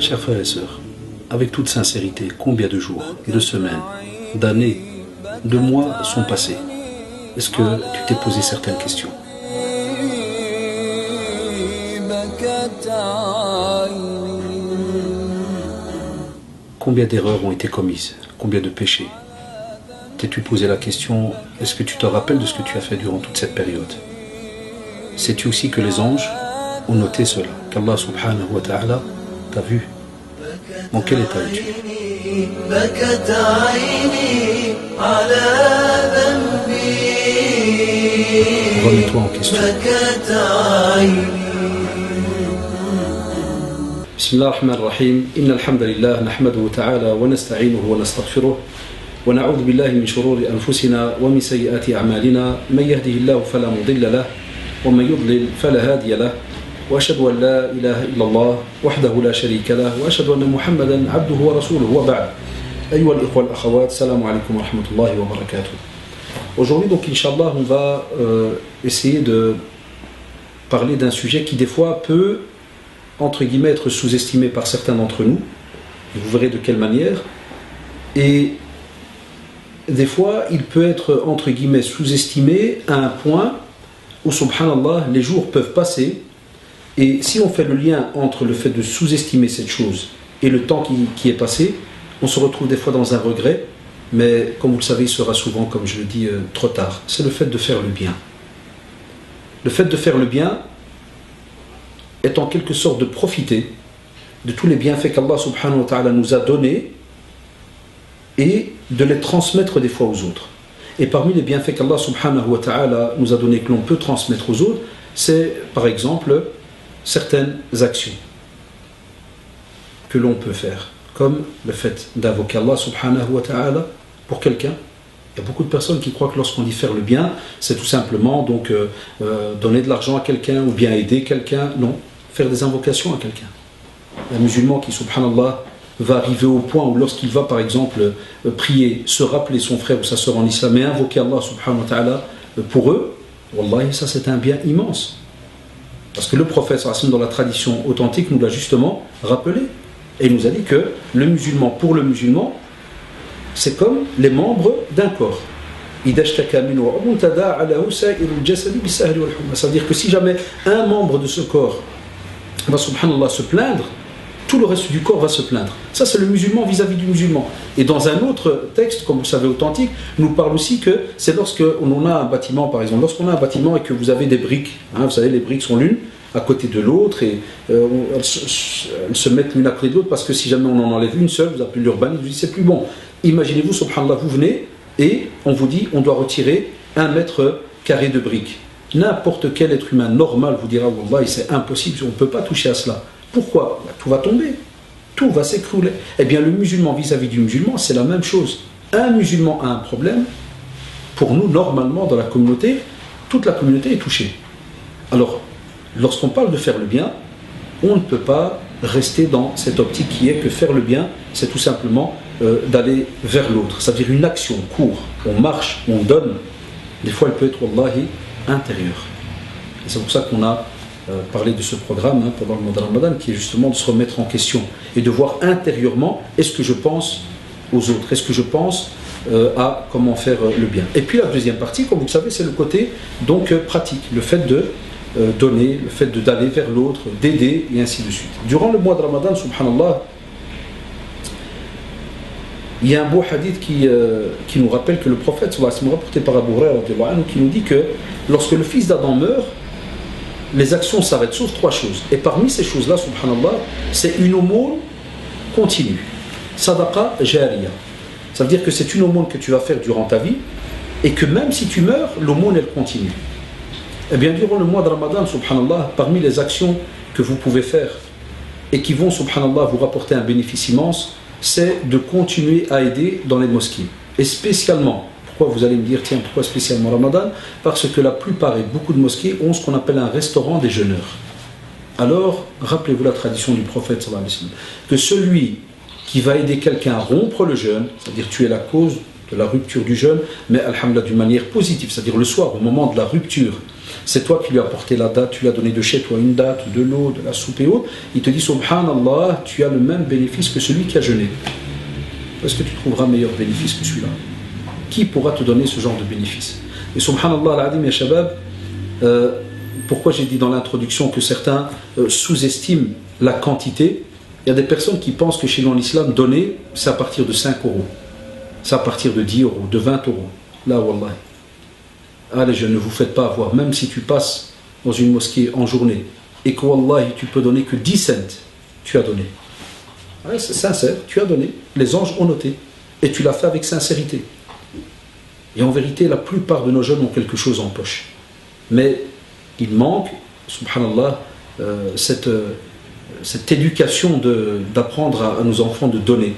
Chers frères et sœurs, avec toute sincérité, combien de jours, de semaines, d'années, de mois sont passés? Est-ce que tu t'es posé certaines questions? Combien d'erreurs ont été commises? Combien de péchés? T'es-tu posé la question, est-ce que tu te rappelles de ce que tu as fait durant toute cette période? Sais-tu aussi que les anges ont noté cela, qu'Allah subhanahu wa ta'ala t'a vu? Dans quel état es-tu? Remets-toi en question. Bismillah ar-Rahman ar-Rahim. Inna alhamdulillah, nahmaduhu ta'ala, wa nasta'inuhu wa nastaghfiruh. ونعوذ بالله من شرور أنفسنا ومن سيئات أعمالنا من يهده الله فلا مضل له ومن يضلل فلا هادي له وأشهد أن لا إله إلا الله وحده لا شريك له وأشهد أن محمدا عبده ورسوله وبعد أيها الإخوة والأخوات السلام عليكم ورحمة الله وبركاته. Aujourd'hui donc Inch'Allah on va essayer de parler d'un sujet qui des fois peut entre guillemets être sous-estimé par certains d'entre nous, et vous verrez de quelle manière, et des fois, il peut être, entre guillemets, sous-estimé à un point où, subhanallah, les jours peuvent passer. Et si on fait le lien entre le fait de sous-estimer cette chose et le temps qui est passé, on se retrouve des fois dans un regret. Mais, comme vous le savez, il sera souvent, comme je le dis, trop tard. C'est le fait de faire le bien. Le fait de faire le bien est en quelque sorte de profiter de tous les bienfaits qu'Allah subhanahu wa ta'ala nous a donnés et de les transmettre des fois aux autres. Et parmi les bienfaits qu'Allah subhanahu wa ta'ala nous a donnés, que l'on peut transmettre aux autres, c'est par exemple certaines actions que l'on peut faire, comme le fait d'invoquer Allah subhanahu wa ta'ala pour quelqu'un. Il y a beaucoup de personnes qui croient que lorsqu'on dit faire le bien, c'est tout simplement donc donner de l'argent à quelqu'un ou bien aider quelqu'un. Non, faire des invocations à quelqu'un. Un musulman qui, subhanallah, va arriver au point où lorsqu'il va par exemple prier, se rappeler son frère ou sa soeur en islam et invoquer Allah subhanahu wa ta'ala pour eux, wallahi, ça c'est un bien immense. Parce que le prophète dans la tradition authentique nous l'a justement rappelé. Et il nous a dit que le musulman, pour le musulman, c'est comme les membres d'un corps. C'est-à-dire que si jamais un membre de ce corps va subhanallah se plaindre, tout le reste du corps va se plaindre. Ça, c'est le musulman vis-à-vis du musulman. Et dans un autre texte, comme vous savez, authentique, nous parle aussi que c'est lorsqu'on a un bâtiment, par exemple, lorsqu'on a un bâtiment et que vous avez des briques, vous savez, les briques sont l'une à côté de l'autre et elles se mettent l'une à côté de l'autre parce que si jamais on en enlève une seule, vous appelez l'urbanisme, vous dites c'est plus bon. Imaginez-vous, subhanallah, vous venez et on vous dit on doit retirer 1 mètre carré de briques. N'importe quel être humain normal vous dira wallah, c'est impossible, on ne peut pas toucher à cela. Pourquoi? Tout va tomber, tout va s'écrouler. Eh bien, le musulman vis-à-vis du musulman, c'est la même chose. Un musulman a un problème, pour nous, normalement, dans la communauté, toute la communauté est touchée. Alors, lorsqu'on parle de faire le bien, on ne peut pas rester dans cette optique qui est que faire le bien, c'est tout simplement d'aller vers l'autre. C'est-à-dire une action, on court, on marche, on donne. Des fois, elle peut être, wallahi, intérieure. Et c'est pour ça qu'on a parler de ce programme pendant le mois de Ramadan, qui est justement de se remettre en question et de voir intérieurement, est-ce que je pense aux autres, est-ce que je pense à comment faire le bien. Et puis la deuxième partie, comme vous le savez, c'est le côté donc pratique, le fait de donner, le fait d'aller vers l'autre, d'aider et ainsi de suite. Durant le mois de Ramadan, subhanallah, il y a un beau hadith qui nous rappelle que le prophète, rapporté par Abu Huraira, qui nous dit que lorsque le fils d'Adam meurt, les actions s'arrêtent, sauf 3 choses. Et parmi ces choses-là, subhanallah, c'est une aumône continue. Sadaqa jariya. Ça veut dire que c'est une aumône que tu vas faire durant ta vie et que même si tu meurs, l'aumône elle continue. Eh bien, durant le mois de Ramadan, subhanallah, parmi les actions que vous pouvez faire et qui vont, subhanallah, vous rapporter un bénéfice immense, c'est de continuer à aider dans les mosquées. Et spécialement, pourquoi vous allez me dire, tiens, pourquoi spécialement Ramadan? Parce que la plupart et beaucoup de mosquées ont ce qu'on appelle un restaurant des jeûneurs. Alors, rappelez-vous la tradition du prophète, sallallahu alayhi wa sallam, que celui qui va aider quelqu'un à rompre le jeûne, c'est-à-dire tuer la cause de la rupture du jeûne, mais alhamdulillah d'une manière positive, c'est-à-dire le soir, au moment de la rupture, c'est toi qui lui as apporté la date, tu lui as donné de chez toi une date, de l'eau, de la soupe et autres, il te dit subhanallah, tu as le même bénéfice que celui qui a jeûné. Est-ce que tu trouveras meilleur bénéfice que celui-là? Qui pourra te donner ce genre de bénéfice? Et subhanallah al-adim ya shabab, pourquoi j'ai dit dans l'introduction que certains sous-estiment la quantité? Il y a des personnes qui pensent que chez nous en islam, donner, c'est à partir de 5 euros, c'est à partir de 10 euros, de 20 euros. Là, wallah. Allez, je ne vous faites pas avoir, même si tu passes dans une mosquée en journée et que wallah, tu peux donner que 10 cents, tu as donné. Ouais, c'est sincère, tu as donné. Les anges ont noté. Et tu l'as fait avec sincérité. Et en vérité, la plupart de nos jeunes ont quelque chose en poche. Mais il manque, subhanallah, cette éducation d'apprendre à nos enfants de donner.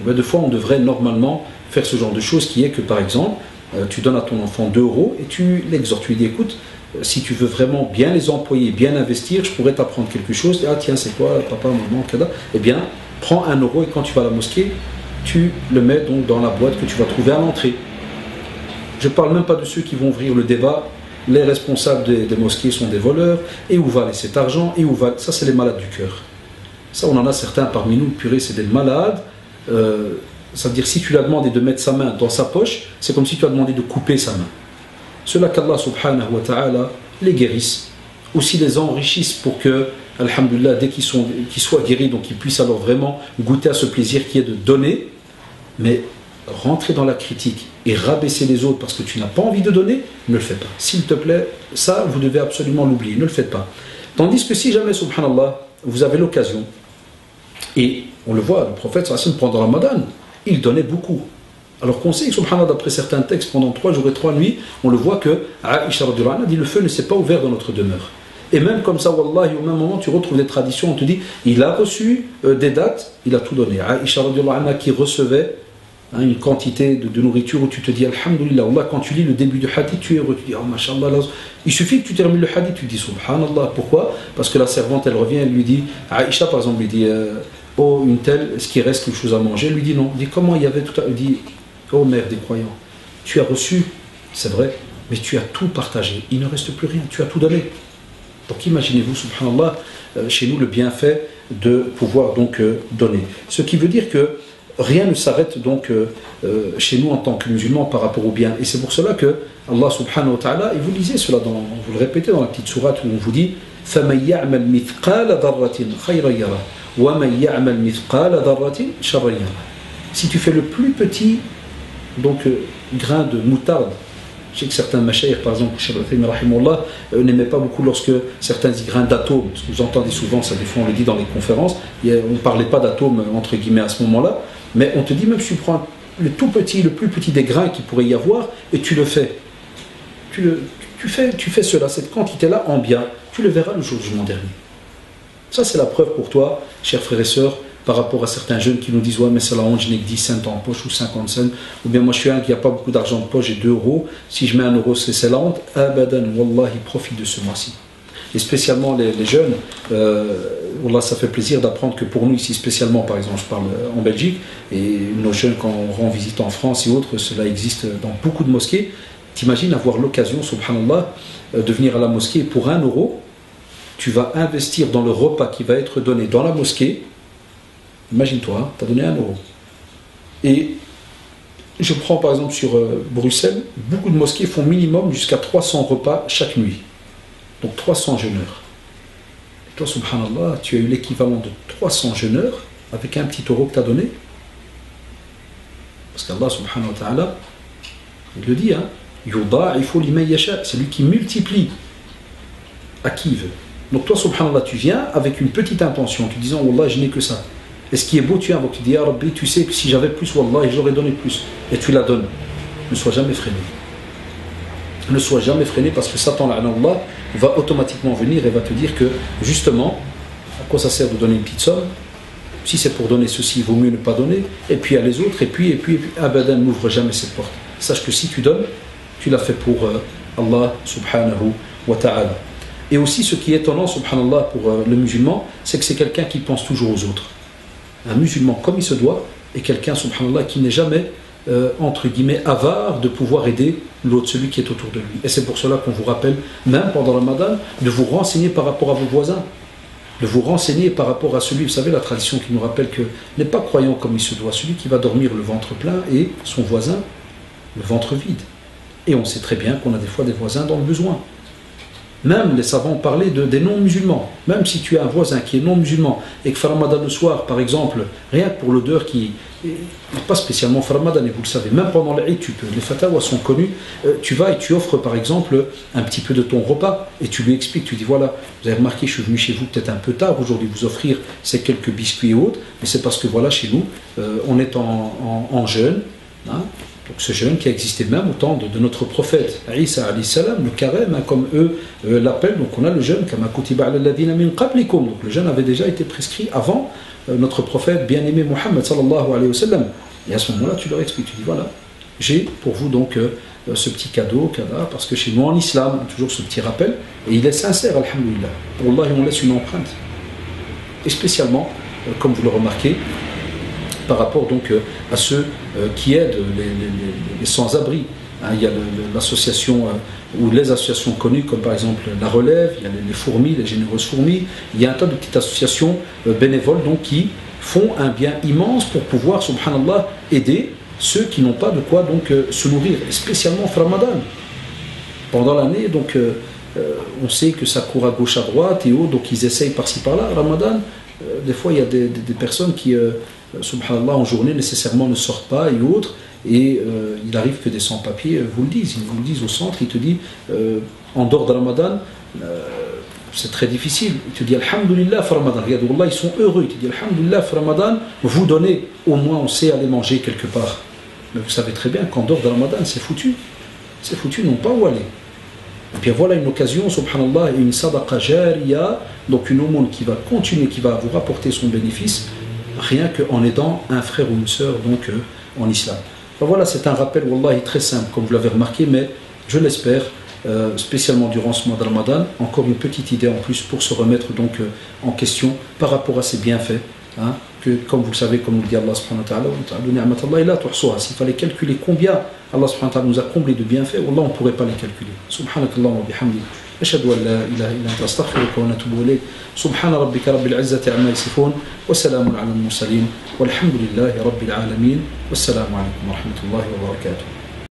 Des fois, on devrait normalement faire ce genre de choses qui est que, par exemple, tu donnes à ton enfant 2 euros et tu l'exhortes. Tu lui dis, écoute, si tu veux vraiment bien les employer, bien investir, je pourrais t'apprendre quelque chose. Ah tiens, c'est quoi, papa, maman, kada? Eh bien, prends 1 euro et quand tu vas à la mosquée, tu le mets donc dans la boîte que tu vas trouver à l'entrée. Je ne parle même pas de ceux qui vont ouvrir le débat. Les responsables des mosquées sont des voleurs. Et où va aller cet argent? Et où va... Ça, c'est les malades du cœur. Ça, on en a certains parmi nous, purée, c'est des malades. Ça veut dire, si tu lui as demandé de mettre sa main dans sa poche, c'est comme si tu as demandé de couper sa main. Ceux-là qu'Allah subhanahu wa ta'ala les guérisse. Aussi les enrichissent pour que, alhamdulillah, dès qu'ils soient guéris, donc ils puissent alors vraiment goûter à ce plaisir qui est de donner. Mais rentrer dans la critique et rabaisser les autres parce que tu n'as pas envie de donner, ne le fais pas. S'il te plaît, ça, vous devez absolument l'oublier. Ne le faites pas. Tandis que si jamais, subhanallah, vous avez l'occasion, et on le voit, le prophète, pendant Ramadan, il donnait beaucoup. Alors qu'on sait que, subhanallah, d'après certains textes, pendant 3 jours et 3 nuits, on le voit que Aïcha radhiyallahu anha dit, le feu ne s'est pas ouvert dans notre demeure. Et même comme ça, wallahi, au même moment, tu retrouves des traditions, on te dit, il a reçu des dates, il a tout donné. Aïcha radhiyallahu anha qui recevait une quantité de nourriture où tu te dis, alhamdulillah, Allah, quand tu lis le début du hadith, tu es heureux, tu dis, oh mashallah, il suffit que tu termines le hadith, tu dis, subhanallah, pourquoi? Parce que la servante, elle revient, elle lui dit, Aïcha par exemple, lui dit, oh, une telle, est-ce qu'il reste quelque chose à manger? Elle lui dit non. Elle dit, comment il y avait tout à... Elle dit, oh mère des croyants, tu as reçu, c'est vrai, mais tu as tout partagé, il ne reste plus rien, tu as tout donné. Donc imaginez-vous, subhanallah, chez nous le bienfait de pouvoir donc donner. Ce qui veut dire que rien ne s'arrête donc chez nous en tant que musulmans par rapport au bien. Et c'est pour cela que Allah subhanahu wa ta'ala, et vous lisez cela, vous le répétez dans la petite sourate où on vous dit فَمَنْ يَعْمَلْ مِثْقَالَ ذَرَّةٍ خَيْرًا يَرَهُ وَمَنْ يَعْمَلْ مِثْقَالَ ذَرَّةٍ شَرًّا يَرَهُ. Si tu fais le plus petit donc grain de moutarde, je sais que certains mashayikh, par exemple, n'aimaient pas beaucoup lorsque certains grains d'atomes, parce que vous entendez souvent ça, des fois on le dit dans les conférences, on ne parlait pas d'atomes entre guillemets à ce moment-là, mais on te dit même si tu prends le tout petit, le plus petit des grains qu'il pourrait y avoir, et tu le fais. Tu fais cela, cette quantité-là en bien, tu le verras le jour du jugement dernier. Ça c'est la preuve pour toi, chers frères et sœurs, par rapport à certains jeunes qui nous disent ouais mais c'est la honte, je n'ai que 10 cents en poche ou 50 cents, ou bien moi je suis un qui n'a pas beaucoup d'argent en poche, j'ai 2 euros, si je mets 1 euro c'est la honte. Abadan, wallah, ils profitent de ce mois-ci. Et spécialement les jeunes, wallah, ça fait plaisir d'apprendre que pour nous ici spécialement, par exemple je parle en Belgique, et nos jeunes quand on rend visite en France et autres, cela existe dans beaucoup de mosquées. T'imagines avoir l'occasion, subhanallah, de venir à la mosquée et pour 1 euro, tu vas investir dans le repas qui va être donné dans la mosquée. Imagine-toi, tu as donné 1 euro. Et je prends par exemple sur Bruxelles, beaucoup de mosquées font minimum jusqu'à 300 repas chaque nuit. Donc 300 jeûneurs. Et toi, subhanallah, tu as eu l'équivalent de 300 jeûneurs avec un petit euro que tu as donné. Parce qu'Allah subhanahu wa ta'ala, il le dit, hein, yudha'ifu liman yasha, c'est lui qui multiplie à qui il veut. Donc toi, subhanallah, tu viens avec une petite intention, en te disant, wallah, je n'ai que ça. Et ce qui est beau, tu viens, tu dis, ah Rabbi, tu sais que si j'avais plus, wallah, j'aurais donné plus. Et tu la donnes. Ne sois jamais freiné. Ne sois jamais freiné parce que Satan, la'anallah, va automatiquement venir et va te dire que, justement, à quoi ça sert de donner une petite somme? Si c'est pour donner ceci, il vaut mieux ne pas donner. Et puis il y a les autres, et puis, abadan, n'ouvre jamais cette porte. Sache que si tu donnes, tu l'as fait pour Allah subhanahu wa ta'ala. Et aussi, ce qui est étonnant, subhanallah, pour le musulman, c'est que c'est quelqu'un qui pense toujours aux autres. Un musulman comme il se doit, et quelqu'un, subhanallah, qui n'est jamais entre guillemets, avare de pouvoir aider l'autre, celui qui est autour de lui. Et c'est pour cela qu'on vous rappelle, même pendant le Ramadan, de vous renseigner par rapport à vos voisins, de vous renseigner par rapport à celui, vous savez, la tradition qui nous rappelle que n'est pas croyant comme il se doit, celui qui va dormir le ventre plein et son voisin le ventre vide. Et on sait très bien qu'on a des fois des voisins dans le besoin. Même les savants parlaient des non-musulmans. Même si tu as un voisin qui est non-musulman et que fait Ramadan le soir, par exemple, rien que pour l'odeur qui n'est pas spécialement fait Ramadan, et vous le savez, même pendant l'Aïd, les fatawas sont connus, tu vas et tu offres par exemple un petit peu de ton repas et tu lui expliques, tu dis voilà, vous avez remarqué, je suis venu chez vous peut-être un peu tard aujourd'hui vous offrir ces quelques biscuits et autres, mais c'est parce que voilà, chez nous, on est en jeûne, hein. Donc ce jeûne qui a existé même au temps de notre prophète Isa alayhi salam, le carême, hein, comme eux l'appellent. Donc on a le jeûne, kama kutiba ala alladhina min qablikum. Donc le jeûne avait déjà été prescrit avant notre prophète bien-aimé Muhammad sallallahu alayhi wa sallam. Et à ce moment-là, tu leur expliques, tu dis voilà, j'ai pour vous donc ce petit cadeau, parce que chez nous en islam, on a toujours ce petit rappel, et il est sincère, alhamdoulilah. Pour Allah, on laisse une empreinte. Et spécialement, comme vous le remarquez, par rapport donc à ceux qui aident les sans-abri. Hein, il y a l'association ou les associations connues comme par exemple la Relève, il y a les fourmis, les généreuses fourmis, il y a un tas de petites associations bénévoles donc qui font un bien immense pour pouvoir, subhanallah, aider ceux qui n'ont pas de quoi donc se nourrir, et spécialement en Ramadan. Pendant l'année, donc on sait que ça court à gauche à droite et autres, donc ils essayent par-ci par-là. Ramadan, des fois il y a des personnes qui subhanallah, en journée nécessairement ne sortent pas et autres, et il arrive que des sans-papiers vous le disent, ils vous le disent au centre, ils te disent en dehors de Ramadan c'est très difficile, il te dit alhamdulillah fa Ramadan, regarde, wallah, ils sont heureux, il te dit alhamdulillah fa Ramadan, vous donnez, au moins on sait aller manger quelque part. Mais vous savez très bien qu'en dehors de Ramadan c'est foutu, non pas où aller. Et bien voilà une occasion, subhanallah, une sadaqa jariya, donc une aumône qui va continuer, qui va vous rapporter son bénéfice, rien qu'en aidant un frère ou une sœur donc en islam. Ben voilà, c'est un rappel wallahi très simple comme vous l'avez remarqué, mais je l'espère spécialement durant ce mois de Ramadan, encore une petite idée en plus pour se remettre donc en question par rapport à ces bienfaits, hein, que comme vous le savez, comme nous le dit Allah subhanahu wa ta'ala, s'il fallait calculer combien Allah subhanahu wa ta'ala nous a comblé de bienfaits, wallah on ne pourrait pas les calculer. Subhanakallah wa bihamdi. أشهد أن لا إله إلا أنت أستغفرك ونتوب إليك سبحان ربك رب العزة عما يصفون وسلام على المرسلين والحمد لله رب العالمين والسلام عليكم ورحمة الله وبركاته.